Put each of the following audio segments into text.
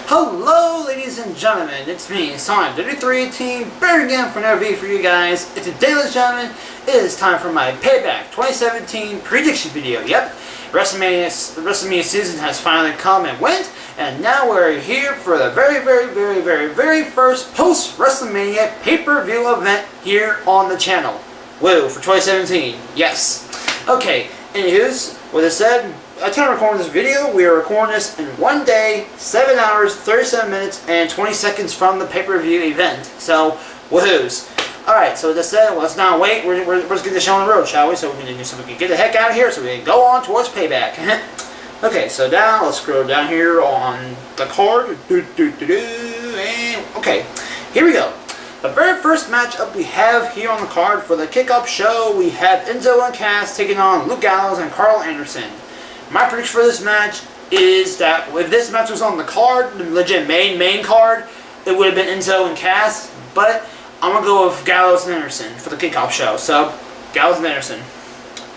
Hello ladies and gentlemen, it's me, Sonic WWE back again for another video for you guys. And today, ladies and gentlemen, it is time for my Payback 2017 prediction video. Yep, WrestleMania season has finally come and went, and now we're here for the very first post-WrestleMania pay-per-view event here on the channel. Woo, for 2017, yes. Okay, anyways, with that said, at the time of recording this video, we are recording this in 1 day, 7 hours, 37 minutes, and 20 seconds from the pay-per-view event. So, woohoos. Alright, so with that said, let's not wait. We're just get the show on the road, shall we? So we can get the heck out of here so we can go on towards Payback. Okay, so now let's scroll down here on the card. And, okay, here we go. The very first matchup we have here on the card for the kickoff show, we have Enzo and Cass taking on Luke Gallows and Carl Anderson. My prediction for this match is that if this match was on the card, the legit main card, it would have been Enzo and Cass, but I'm going to go with Gallows and Anderson for the kickoff show. So, Gallows and Anderson.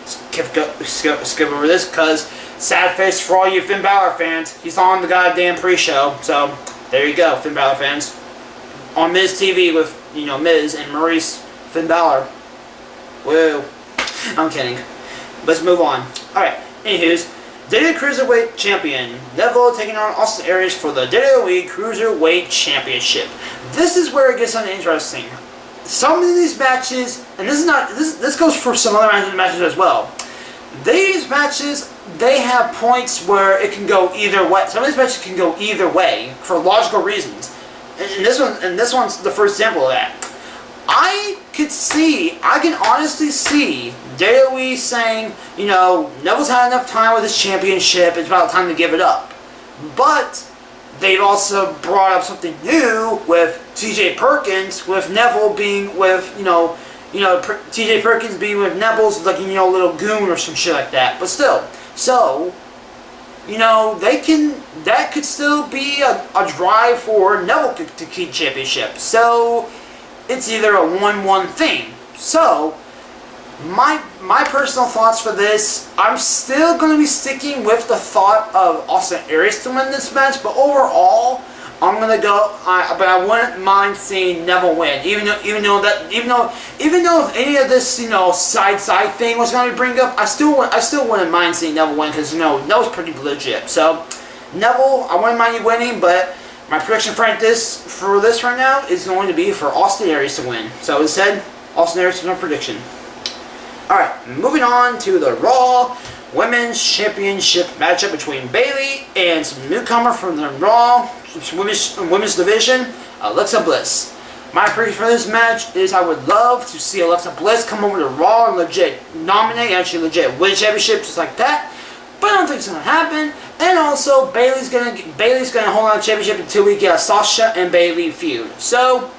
Skip over this because sad face for all you Finn Balor fans. He's on the goddamn pre-show. So, there you go, Finn Balor fans. On Miz TV with, Miz and Maurice Finn Balor. Woo. I'm kidding. Let's move on. Alright, anywho's, WWE Cruiserweight Champion Neville taking on Austin Aries for the WWE Cruiserweight Championship. This is where it gets interesting. Some of these matches, and this goes for some other matches as well. These matches, they have points where it can go either way. Some of these matches can go either way for logical reasons. And this one's the first example of that. I can honestly see WWE saying, Neville's had enough time with his championship, it's about time to give it up. But they've also brought up something new with TJ Perkins, with Neville being with, TJ Perkins being with Neville's like, little goon or some shit like that. But still, so, that could still be a drive for Neville to keep championship. So, it's either a 1-1 thing. So, my personal thoughts for this, I'm still going to be sticking with the thought of Austin Aries to win this match, but overall, I'm going to go, but I wouldn't mind seeing Neville win, even though if any of this, side thing was going to bring up, I still wouldn't mind seeing Neville win, because, Neville's pretty legit. So, Neville, I wouldn't mind you winning, but my prediction for this right now is going to be for Austin Aries to win. So, as I said, Austin Aries is my prediction. Alright, moving on to the Raw Women's Championship matchup between Bayley and some newcomer from the Raw Women's Division, Alexa Bliss. My prediction for this match is I would love to see Alexa Bliss come over to Raw and legit nominate, actually legit win championship just like that. But I don't think it's gonna happen. And also, Bayley's gonna hold on to the championship until we get a Sasha and Bayley feud. So,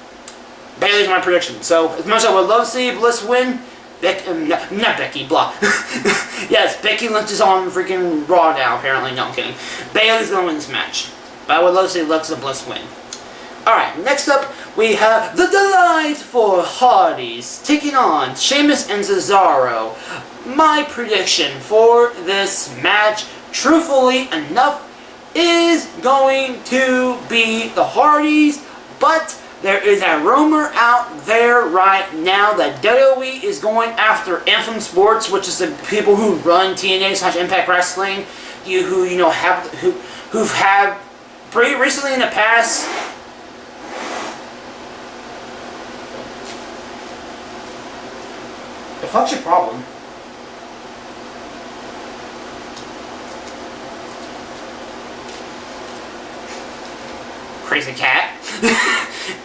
Bayley's my prediction. So, as much as I would love to see Bliss win, not Becky, blah. Yes, Becky Lynch is on freaking Raw now, apparently. No, I'm kidding. Bayley's gonna win this match. But I would love to see Alexa Bliss win. Alright, next up, we have the Delightful Hardys taking on Sheamus and Cesaro. My prediction for this match, truthfully enough, is going to be the Hardys, but there is a rumor out there right now that WWE is going after Anthem Sports, which is the people who run TNA/Impact Wrestling, who've had pretty recently in the past. The fuck's your problem? Crazy cat.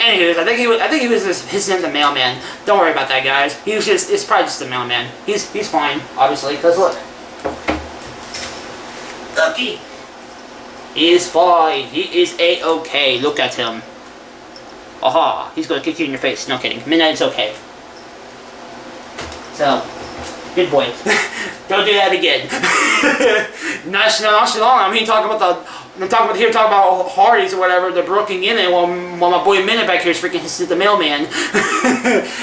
Anyways, I think he was his name's the mailman. Don't worry about that, guys. It's probably just the mailman. He's fine, obviously, because look. Looky. He is fine. He is A-okay. Look at him. Aha. He's gonna kick you in your face. No kidding. Midnight's okay. So, good boy. Don't do that again. Not so long. I'm here talking about Hardys or whatever. They're broken in it while my boy Minute back here is freaking hit the mailman.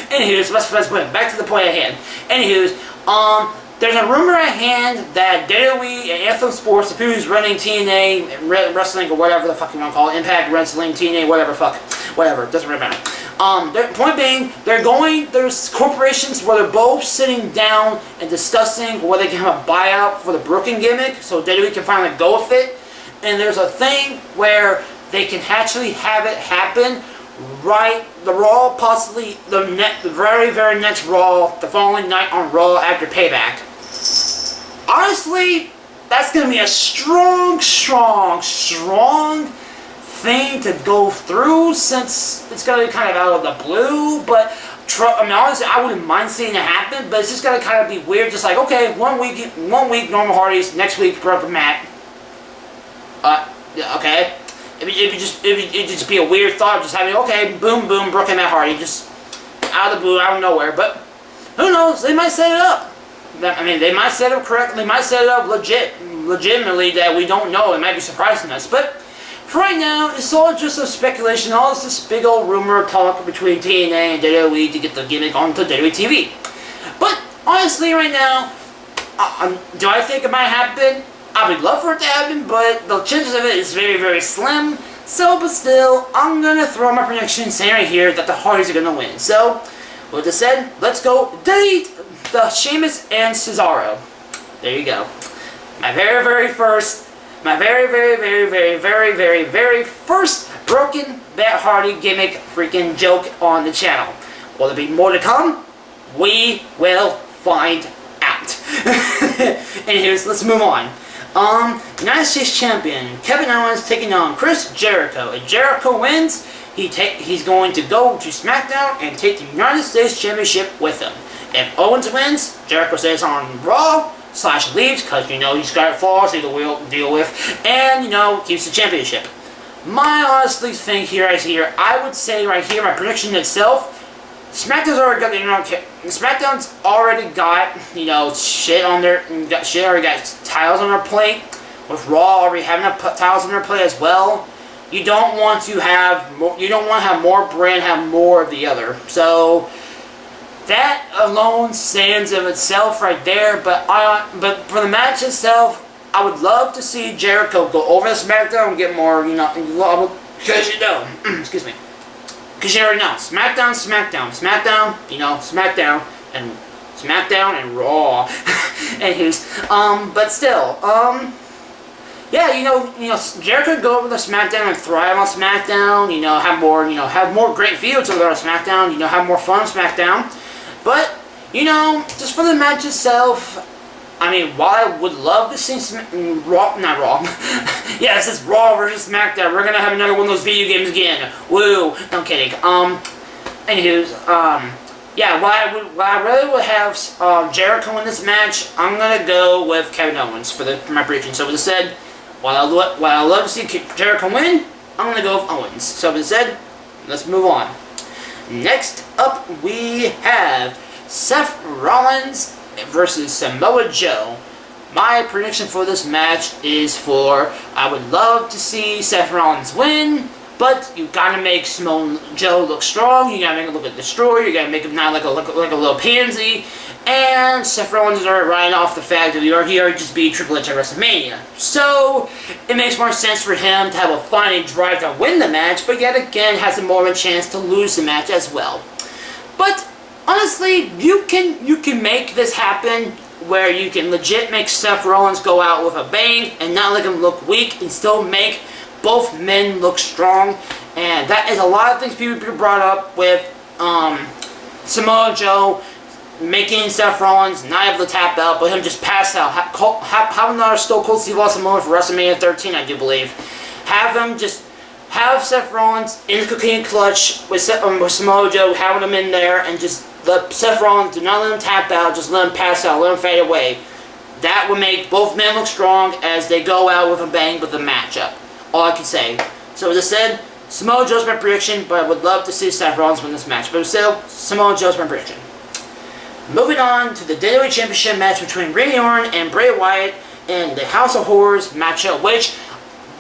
Anywho's, let's back to the point at hand. Anywho's, there's a rumor at hand that WWE and Anthem Sports, the people who's running TNA, wrestling, or whatever the fuck you want to call it, Impact Wrestling, TNA, whatever, doesn't really matter. Point being, there's corporations where they're both sitting down and discussing whether they can have a buyout for the Brooklyn gimmick, so WWE can finally go with it. And there's a thing where they can actually have it happen right, the Raw, possibly the very, very next Raw, the following night on Raw after Payback. Honestly, that's going to be a strong thing to go through, since it's going to be kind of out of the blue. But I mean, honestly, I wouldn't mind seeing it happen, but it's just going to kind of be weird. Just like, okay, one week normal Hardys, next week Broken Matt. Okay. It'd just be a weird thought of just having, okay, boom, boom, Broken Matt Hardy, just out of the blue, out of nowhere. But who knows? They might set it up. I mean, they might set it up correctly. They might set it up legitimately that we don't know. It might be surprising us. But for right now, it's all just a speculation. All this big old rumor talk between TNA and WWE to get the gimmick onto WWE TV. But honestly, right now, do I think it might happen? I would love for it to happen, but the chances of it is very, very slim. So, but still, I'm going to throw my prediction saying right here that the Hardys are going to win. So, with that said, let's go delete the Sheamus and Cesaro. There you go. My very, very first Broken Matt Hardy gimmick freaking joke on the channel. Will there be more to come? We will find out. Anyways, let's move on. United States Champion Kevin Owens taking on Chris Jericho. If Jericho wins, he's going to go to SmackDown and take the United States Championship with him. If Owens wins, Jericho stays on Raw / leaves, because he's got flaws to deal with, and keeps the championship. My honestly thing here is I would say right here, my prediction itself, SmackDown's already got shit on their already got titles on their plate. With Raw already having titles on their plate as well. You don't want to have more. You don't want to have more brand, have more of the other. So that alone stands of itself right there. But for the match itself, I would love to see Jericho go over to SmackDown and get more. Because excuse me. Because you already know, SmackDown, SmackDown, and Raw. Anyways, but still, yeah, Jericho could go over to SmackDown and thrive on SmackDown. Have more great feuds over on SmackDown. Have more fun on SmackDown. But just for the match itself, I mean, while I would love to see Raw. Yeah, this is Raw versus SmackDown. We're gonna have another one of those video games again. Woo! No, I'm kidding. Anyways, yeah, while I really would have Jericho in this match, I'm gonna go with Kevin Owens for my prediction. So, with that said, while I love to see Jericho win, I'm gonna go with Owens. So, with that said, let's move on. Next up, we have Seth Rollins versus Samoa Joe. My prediction for this match is I would love to see Seth Rollins win, but you gotta make Samoa Joe look strong. You gotta make him look like a destroyer. You gotta make him not like a little pansy. And Seth Rollins is already riding off the fact that he already just beat Triple H at WrestleMania. So it makes more sense for him to have a fighting drive to win the match, but yet again has more of a chance to lose the match as well. But honestly, you can make this happen where you can legit make Seth Rollins go out with a bang and not let him look weak and still make both men look strong. And that is a lot of things people brought up with Samoa Joe making Seth Rollins not able to tap out, but him just pass out. Have another Stone Cold Steve Austin moment for WrestleMania 13, I do believe. Have Seth Rollins in the cocaine clutch with Samoa Joe, having him in there, and just let Seth Rollins, do not let him tap out, just let him pass out, let him fade away. That would make both men look strong as they go out with a bang with the matchup. All I can say. So as I said, Samoa Joe's my prediction, but I would love to see Seth Rollins win this match. But still, Samoa Joe's my prediction. Moving on to the WWE Championship match between Randy Orton and Bray Wyatt in the House of Horrors matchup, which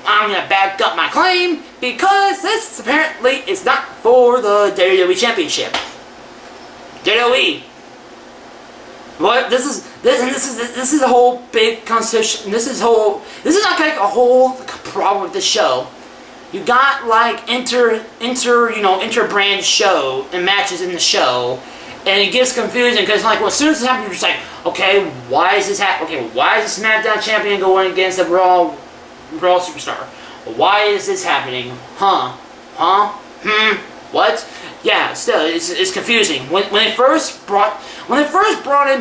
I'm going to back up my claim because this apparently is not for the WWE Championship. WWE, What this is a whole big conversation. This is not like a whole problem with the show. You got like inter-brand show and matches in the show, and it gets confusing because like, well, as soon as it happens, you're just like, okay, why is this happening? Okay, why is the SmackDown champion going against the Raw superstar? Why is this happening? What? Yeah, still, it's confusing. When they first brought in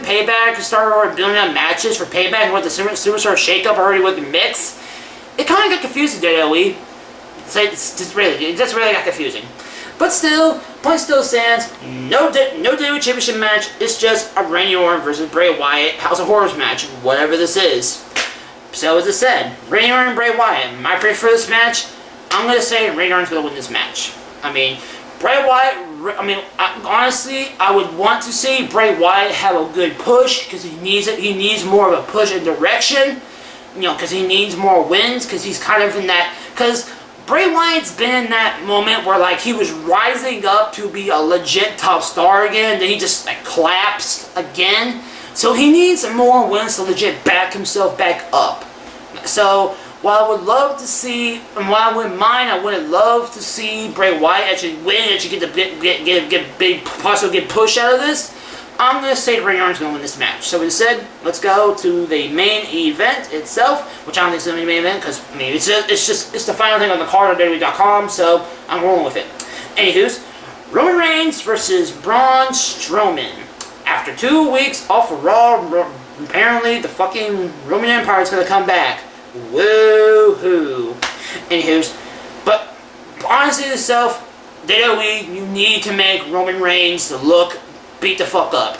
Payback and started building up matches for Payback and with the Superstar Shakeup already with the mix, it kind of got confusing, WWE. It just really got confusing. But still, point still stands. No WWE Championship match. It's just a Randy Orton versus Bray Wyatt House of Horrors match, whatever this is. So as I said, Randy Orton and Bray Wyatt. My pick for this match, I'm gonna say Randy Orton's gonna win this match. I mean, Bray Wyatt. Honestly, I would want to see Bray Wyatt have a good push because he needs it. He needs more of a push in direction. Because he needs more wins. Because he's kind of in that. Because Bray Wyatt's been in that moment where like he was rising up to be a legit top star again, then he just like collapsed again. So he needs more wins to legit back himself back up. So while I would love to see, and while I wouldn't mind, I would love to see Bray Wyatt actually win, actually get push out of this. I'm gonna say Randy Orton's gonna win this match. So instead, let's go to the main event itself, which I don't think is gonna be the main event because I mean it's the final thing on the card on WWE.com. So I'm rolling with it. Anywho's, Roman Reigns versus Braun Strowman. After 2 weeks off of Raw, apparently the fucking Roman Empire is gonna come back. Woohoo! Anywho's, but honestly itself, WWE, you need to make Roman Reigns beat the fuck up.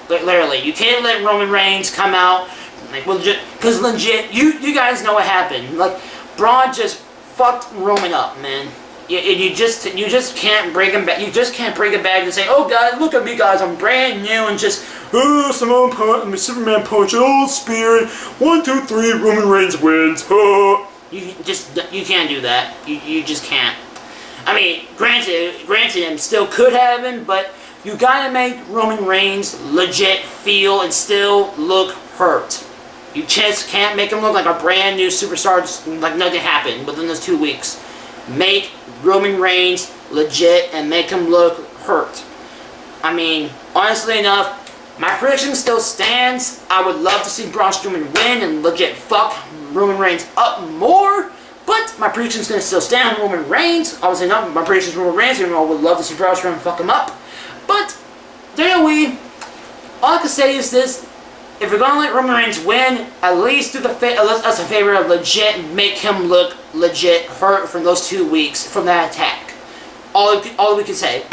Like, literally, you can't let Roman Reigns come out like legit, because legit, you guys know what happened. Like, Braun just fucked Roman up, man. And you just can't bring him back. You just can't bring him back and say, "Oh guys, look at me, guys, I'm brand new," and just Superman punch, spear, 1, 2, 3, Roman Reigns wins. You can't do that. You just can't. I mean, granted, him still could happen, but you gotta make Roman Reigns legit feel and still look hurt. You just can't make him look like a brand new superstar, like nothing happened within those 2 weeks. Make Roman Reigns legit and make him look hurt. I mean, honestly enough, my prediction still stands. I would love to see Braun Strowman win and legit fuck Roman Reigns up more. But my prediction's gonna still stand on Roman Reigns. Obviously not my prediction's Roman Reigns, even though I would love to see Braun Strowman fuck him up. But WWE, all I can say is this: if you're gonna let Roman Reigns win, at least do us a favor of legit make him look legit hurt from those 2 weeks from that attack. All we can say.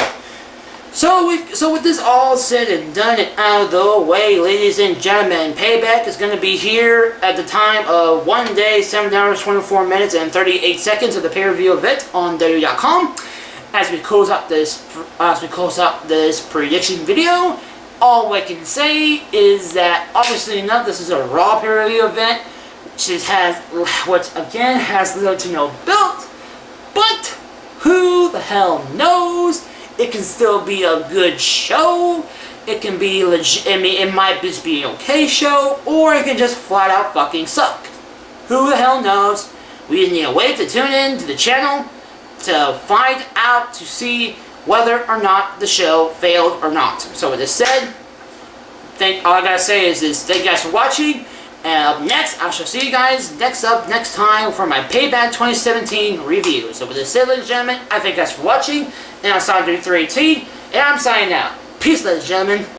So with this all said and done and out of the way, ladies and gentlemen, Payback is going to be here at the time of 1 day, 7 hours, 24 minutes, and 38 seconds of the pay-per-view event on WWE.com. As we close out this prediction video, all I can say is that obviously enough, this is a Raw pay-per-view event, which again has little to no build, but who the hell knows? It can still be a good show. It can be legit. I mean, it might just be an okay show, or it can just flat out fucking suck. Who the hell knows? We just need to wait to tune in to the channel to find out, to see whether or not the show failed or not. So with this said, all I gotta say is thank you guys for watching. And up next, I shall see you guys next time for my Payback 2017 review. So with this said, ladies and gentlemen, I thank you guys for watching. And I'm Sonic 318, and I'm signing out. Peace, ladies and gentlemen.